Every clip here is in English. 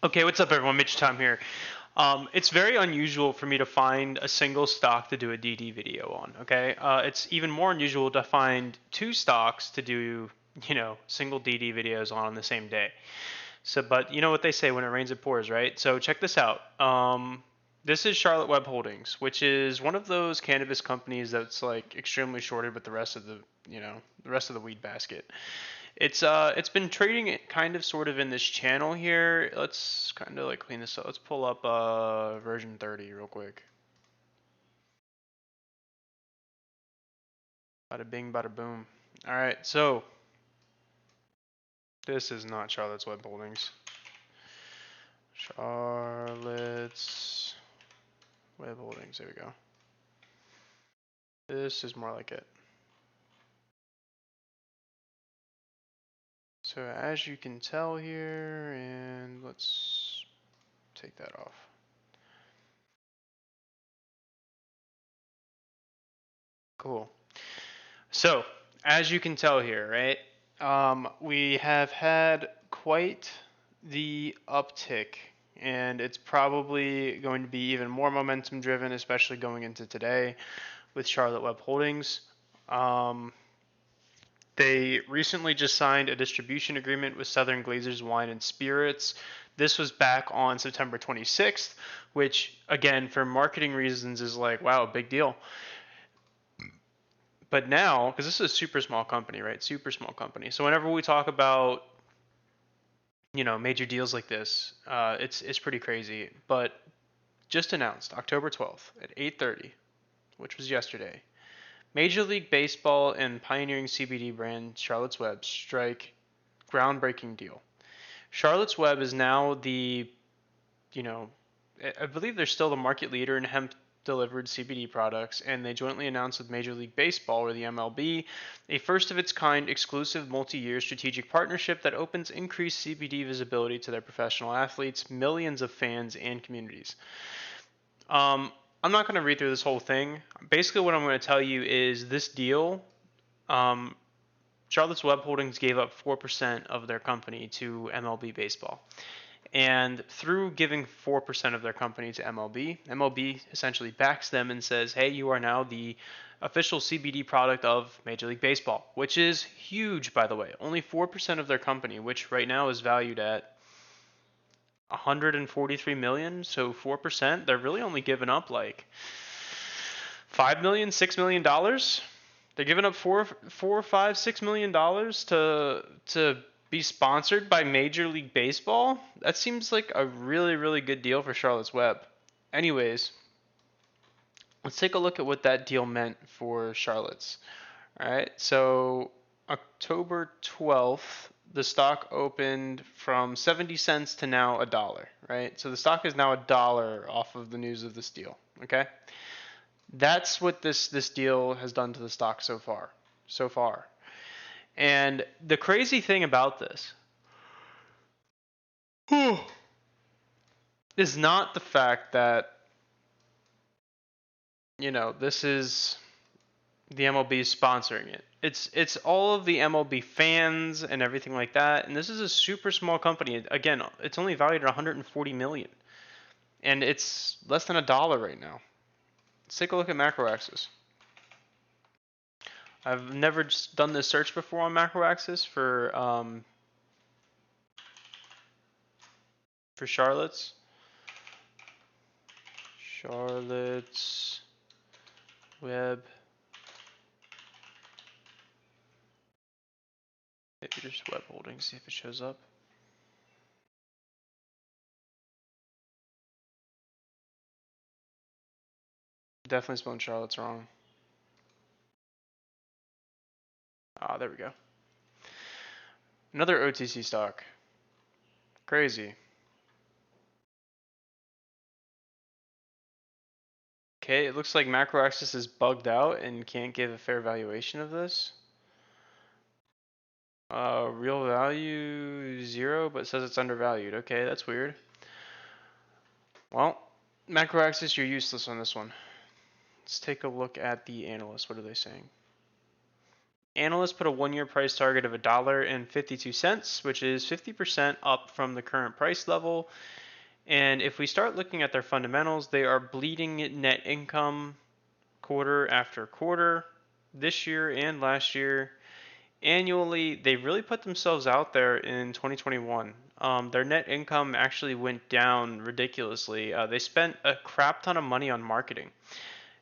Okay, what's up, everyone? Mitch Tom here. It's very unusual for me to find a single stock to do a DD video on. Okay, it's even more unusual to find two stocks to do, single DD videos on the same day. So, but you know what they say: when it rains, it pours, right? So check this out. This is Charlotte Web Holdings, which is one of those cannabis companies that's like extremely shorted with the rest of the rest of the weed basket. It's been trading it kind of sort of in this channel here. Let's kind of like clean this up. Let's pull up version 30 real quick. Bada bing, bada boom. All right, so this is not Charlotte's Web Holdings. Charlotte's Web Holdings. There we go. This is more like it. So as you can tell here, and let's take that off. Cool. So as you can tell here, right, we have had quite the uptick, and it's probably going to be even more momentum driven, especially going into today with Charlotte Web Holdings. Um, they recently just signed a distribution agreement with Southern Glazers Wine and Spirits. This was back on September 26th, which, again, for marketing reasons, is like, wow, big deal. But now, because this is a super small company, right? Super small company. So whenever we talk about major deals like this, it's pretty crazy. But just announced October 12th at 8:30, which was yesterday. Major League Baseball and pioneering CBD brand Charlotte's Web strike groundbreaking deal. Charlotte's Web is now you know, I believe they're still the market leader in hemp delivered CBD products, and they jointly announced with Major League Baseball, or the MLB, a first of its kind exclusive multi year strategic partnership that opens increased CBD visibility to their professional athletes, millions of fans, and communities. Um, I'm not going to read through this whole thing. Basically, what I'm going to tell you is this deal. Um, Charlotte's Web Holdings gave up 4% of their company to MLB Baseball. And through giving 4% of their company to MLB, MLB essentially backs them and says, hey, you are now the official CBD product of Major League Baseball, which is huge, by the way. Only 4% of their company, which right now is valued at 143 million. So 4%, they're really only giving up like 5 million, $6 million. They're giving up four, five, $6 million to be sponsored by Major League Baseball. That seems like a really, really good deal for Charlotte's Web. Anyways, let's take a look at what that deal meant for Charlotte's. All right, so October 12th, the stock opened from 70 cents to now $1, right? So the stock is now $1 off of the news of this deal, okay? That's what this deal has done to the stock so far. So far. And the crazy thing about this is not the fact that, this is the MLB sponsoring it. It's all of the MLB fans and everything like that. And this is a super small company. Again, it's only valued at 140 million. And it's less than $1 right now. Let's take a look at macro axis. I've never done this search before on macro axis for Charlotte's. Charlotte's Web. Maybe just Web Holdings, see if it shows up. Definitely spelling Charlotte's wrong. Ah, there we go. Another OTC stock. Crazy. Okay, it looks like macro axis is bugged out and can't give a fair valuation of this. Real value 0, but says it's undervalued. Okay, that's weird. Well, macro axis, you're useless on this one. Let's take a look at the analysts. What are they saying? Analysts put a 1-year price target of $1.52, which is 50% up from the current price level. And if we start looking at their fundamentals, they are bleeding net income quarter after quarter this year and last year. Annually, they really put themselves out there in 2021. Their net income actually went down ridiculously. They spent a crap ton of money on marketing.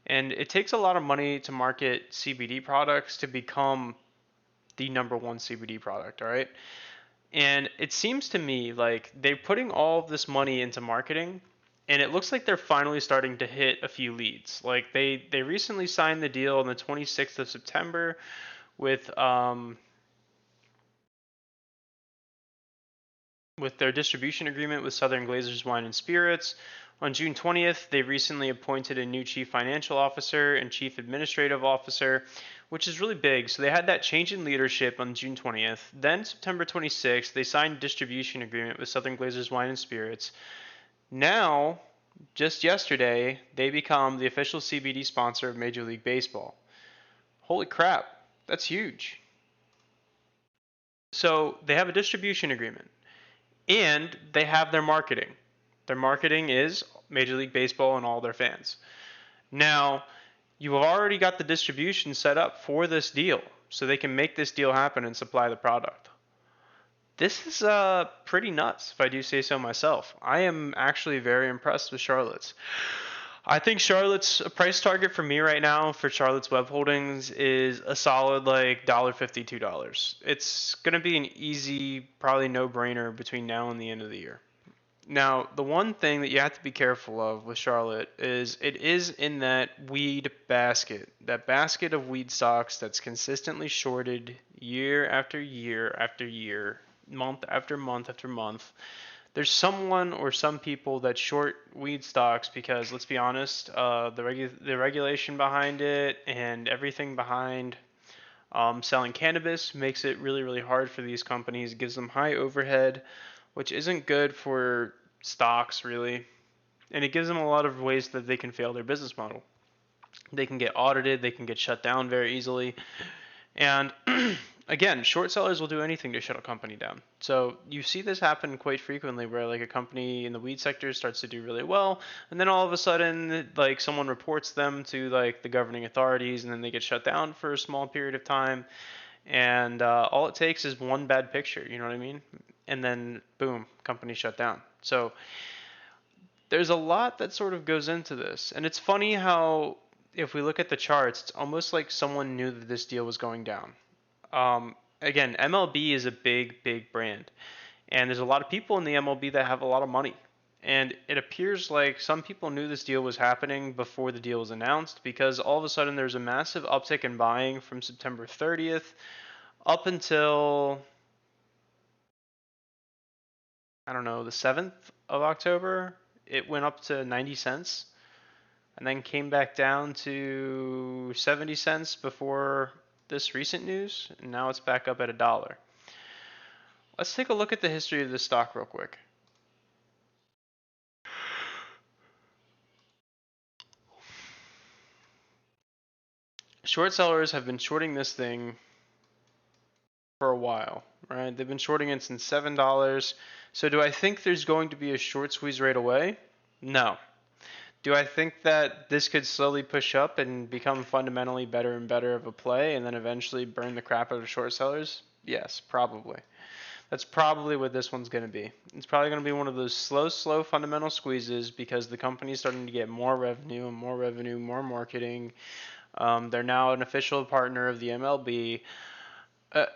And it takes a lot of money to market CBD products to become the number one CBD product, all right? And it seems to me like they're putting all of this money into marketing, and it looks like they're finally starting to hit a few leads. Like they recently signed the deal on the 26th of September with their distribution agreement with Southern Glazers Wine and Spirits. On June 20th, they recently appointed a new chief financial officer and chief administrative officer, which is really big. So they had that change in leadership on June 20th. Then September 26th, they signed distribution agreement with Southern Glazers Wine and Spirits. Now, just yesterday, they become the official CBD sponsor of Major League Baseball. Holy crap, that's huge. So they have a distribution agreement. And they have their marketing. Their marketing is Major League Baseball and all their fans. Now, you have already got the distribution set up for this deal, so they can make this deal happen and supply the product. This is pretty nuts, if I do say so myself. I am actually very impressed with Charlotte's. I think Charlotte's price target for me right now for Charlotte's Web Holdings is a solid like $1.50, $2. It's gonna be an easy, probably no-brainer between now and the end of the year. Now, the one thing that you have to be careful of with Charlotte is it is in that weed basket, that basket of weed stocks that's consistently shorted year after year after year, month after month after month. There's someone or some people that short weed stocks because, let's be honest, the regulation behind it and everything behind selling cannabis makes it really, really hard for these companies. It gives them high overhead, which isn't good for stocks, really. And it gives them a lot of ways that they can fail their business model. They can get audited, they can get shut down very easily. And again, short sellers will do anything to shut a company down. So you see this happen quite frequently where like a company in the weed sector starts to do really well, and then all of a sudden like someone reports them to like the governing authorities, and then they get shut down for a small period of time. And all it takes is one bad picture, you know what I mean? And then boom, company shut down. So there's a lot that sort of goes into this. And it's funny how if we look at the charts, it's almost like someone knew that this deal was going down. Again, MLB is a big, big brand. And there's a lot of people in the MLB that have a lot of money. And it appears like some people knew this deal was happening before the deal was announced, because all of a sudden there's a massive uptick in buying from September 30th up until, I don't know, the 7th of October. It went up to 90 cents and then came back down to 70 cents before this recent news, and now it's back up at $1. Let's take a look at the history of this stock real quick. Short sellers have been shorting this thing for a while, right? They've been shorting it since $7. So do I think there's going to be a short squeeze right away? No. Do I think that this could slowly push up and become fundamentally better and better of a play and then eventually burn the crap out of short sellers? Yes, probably. That's probably what this one's going to be. It's probably going to be one of those slow fundamental squeezes because the company's starting to get more revenue, more marketing. They're now an official partner of the MLB.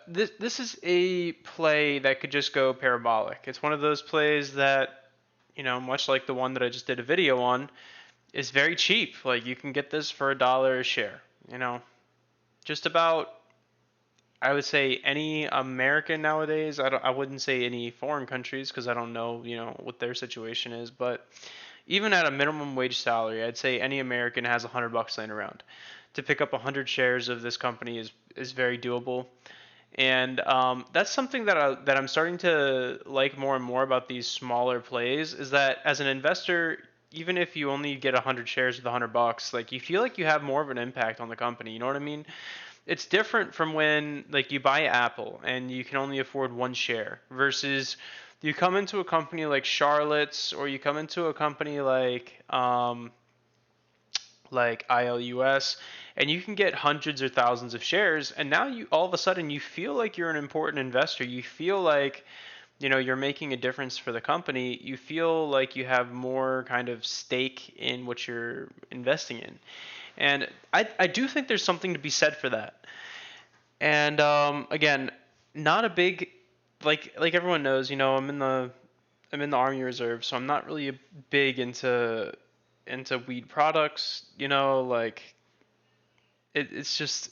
This is a play that could just go parabolic. It's one of those plays that, much like the one that I just did a video on, is very cheap. Like you can get this for $1 a share. Just about, I would say, any American nowadays. I wouldn't say any foreign countries because I don't know, what their situation is. But even at a minimum wage salary, I'd say any American has $100 laying around. To pick up 100 shares of this company is very doable. And that's something that I'm starting to like more and more about these smaller plays, is that as an investor, even if you only get 100 shares with $100, like you feel like you have more of an impact on the company. You know what I mean? it's different from when like you buy Apple and you can only afford one share versus you come into a company like Charlotte's or you come into a company like ILUS, and you can get hundreds or thousands of shares, and now you all of a sudden you feel like you're an important investor. You feel like you're making a difference for the company. You feel like you have more kind of stake in what you're investing in, and I do think there's something to be said for that. And again, not a big like everyone knows, I'm in the Army Reserve, so I'm not really big into weed products. Like it's just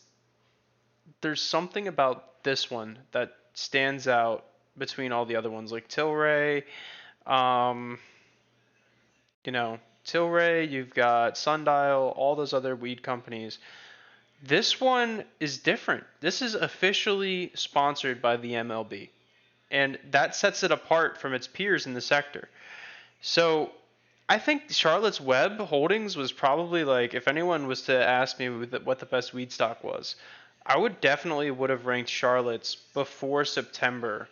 there's something about this one that stands out between all the other ones, like Tilray. Um, Tilray. You've got Sundial, all those other weed companies. This one is different. This is officially sponsored by the MLB, and that sets it apart from its peers in the sector. So I think Charlotte's Web Holdings was probably like, if anyone was to ask me what the best weed stock was, I would have ranked Charlotte's before September,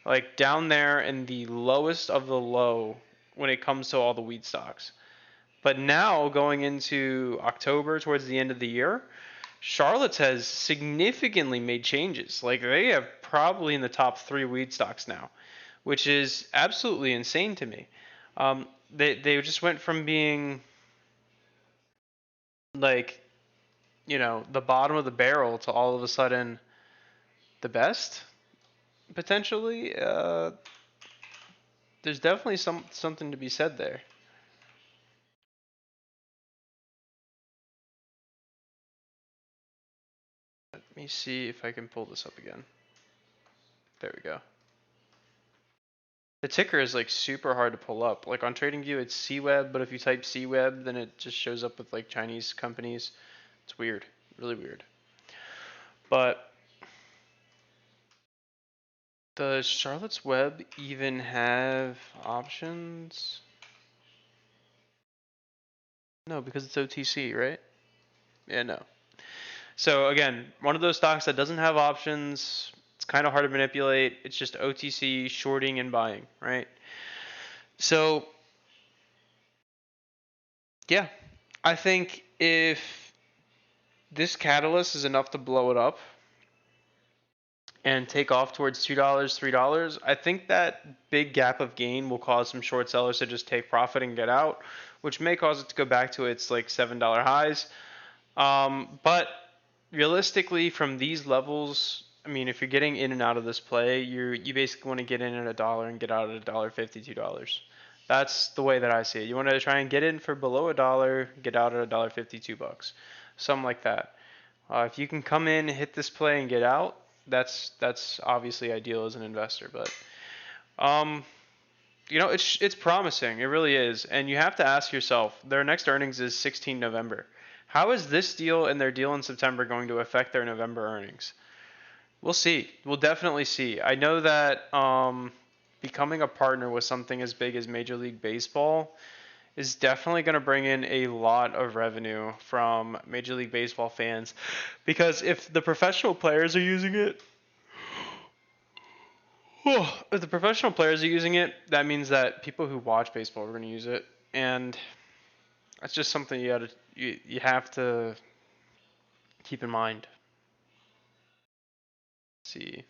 like down there in the lowest of the low when it comes to all the weed stocks. But now going into October, towards the end of the year, Charlotte's has significantly made changes. Like they have probably in the top three weed stocks now, which is absolutely insane to me. They just went from being like the bottom of the barrel to all of a sudden the best potentially. There's definitely something to be said there. Let me see if I can pull this up again. There we go. The ticker is like super hard to pull up. Like on TradingView, it's CWEB, but if you type CWEB, then it just shows up with like Chinese companies. It's weird, really weird. But does Charlotte's Web even have options? No, because it's OTC, right? Yeah, no. So again, one of those stocks that doesn't have options. It's kind of hard to manipulate. It's just OTC shorting and buying, right? So yeah, I think if this catalyst is enough to blow it up and take off towards $2, $3, I think that big gap of gain will cause some short sellers to just take profit and get out, which may cause it to go back to its like $7 highs. But realistically, from these levels, I mean, if you're getting in and out of this play, you basically want to get in at $1 and get out at $1.50, $2. That's the way that I see it. You want to try and get in for below $1, get out at $1.50, $2, something like that. If you can come in, hit this play, and get out, that's obviously ideal as an investor. But um, it's promising. It really is. And you have to ask yourself, their next earnings is 16 November. How is this deal and their deal in September going to affect their November earnings? We'll see. We'll definitely see. I know that becoming a partner with something as big as Major League Baseball is definitely going to bring in a lot of revenue from Major League Baseball fans, because if the professional players are using it, if the professional players are using it, that means that people who watch baseball are going to use it, and that's just something you have to keep in mind. Let's see.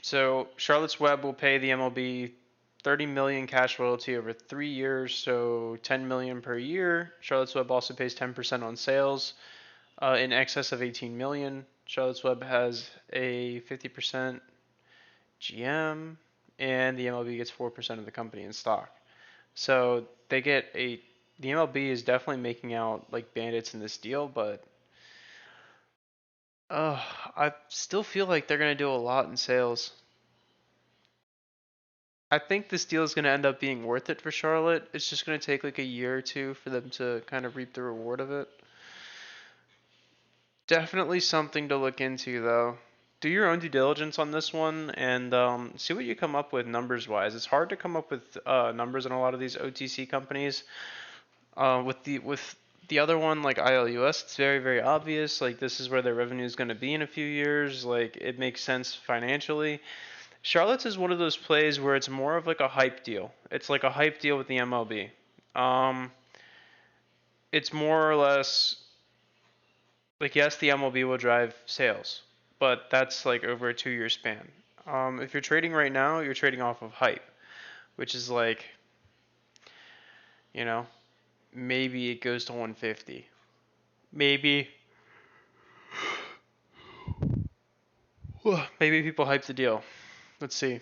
So Charlotte's Web will pay the MLB 30 million cash royalty over 3 years, so 10 million per year. Charlotte's Web also pays 10% on sales in excess of 18 million. Charlotte's Web has a 50% GM, and the MLB gets 4% of the company in stock. So the MLB is definitely making out like bandits in this deal, but I still feel like they're gonna do a lot in sales. I think this deal is going to end up being worth it for Charlotte. It's just going to take like a year or two for them to kind of reap the reward of it. Definitely something to look into, though. do your own due diligence on this one and see what you come up with numbers wise. It's hard to come up with numbers in a lot of these OTC companies. With the other one like ILUS, it's very very obvious. Like this is where their revenue is going to be in a few years. Like it makes sense financially. Charlotte's is one of those plays where it's more of like a hype deal. It's like a hype deal with the MLB. Um, it's more or less like yes, the MLB will drive sales, but that's like over a 2 year span. If you're trading right now, you're trading off of hype, which is like, you know, maybe it goes to 150. Maybe, maybe people hype the deal. Let's see.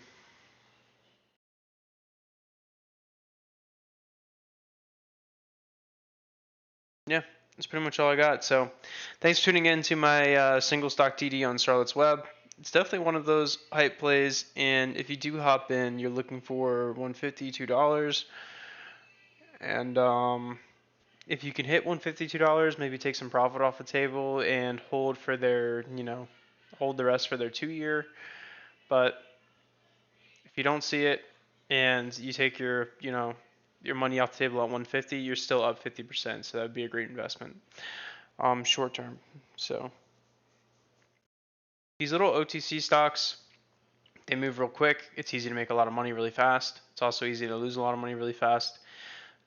Yeah, that's pretty much all I got. So, thanks for tuning in to my single stock TD on Charlotte's Web. It's definitely one of those hype plays, and if you do hop in, you're looking for 150, $2, and if you can hit $152, maybe take some profit off the table and hold for their, hold the rest for their 2 year. But if you don't see it and you take your money off the table at 150, you're still up 50%. So that would be a great investment, short term. So these little OTC stocks, they move real quick. It's easy to make a lot of money really fast. It's also easy to lose a lot of money really fast.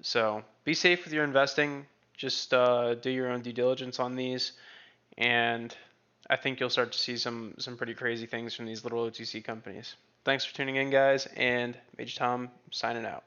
So be safe with your investing. Just do your own due diligence on these, and I think you'll start to see some pretty crazy things from these little OTC companies. Thanks for tuning in, guys, and Major Tom signing out.